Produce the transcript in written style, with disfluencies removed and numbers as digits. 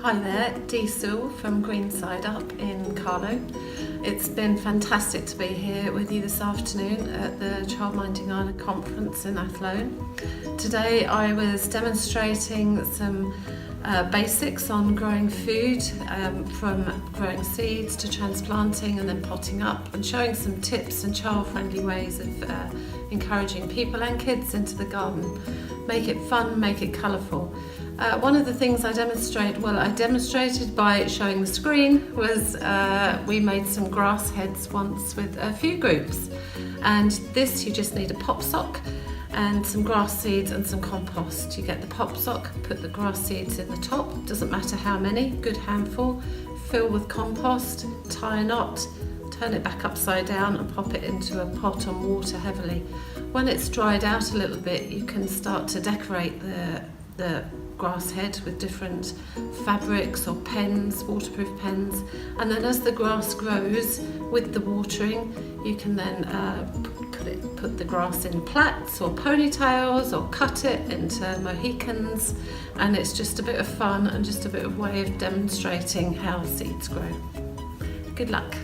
Hi there, Dee Sewell from Greenside Up in Carlow. It's been fantastic to be here with you this afternoon at the Childminding Ireland Conference in Athlone. Today I was demonstrating some basics on growing food, from growing seeds to transplanting and then potting up, and showing some tips and child-friendly ways of encouraging people and kids into the garden. Make it fun, make it colourful. One of the things I demonstrated by showing the screen was we made some grass heads once with a few groups, and this you just need a popsock and some grass seeds and some compost. You get the popsock, put the grass seeds in the top, doesn't matter how many, good handful, fill with compost, tie a knot, turn it back upside down and pop it into a pot on water heavily. When it's dried out a little bit, you can start to decorate the grass head with different fabrics or pens, waterproof pens, and then as the grass grows with the watering, you can then put the grass in plaits or ponytails or cut it into mohicans, and it's just a bit of fun and just a bit of way of demonstrating how seeds grow. Good luck.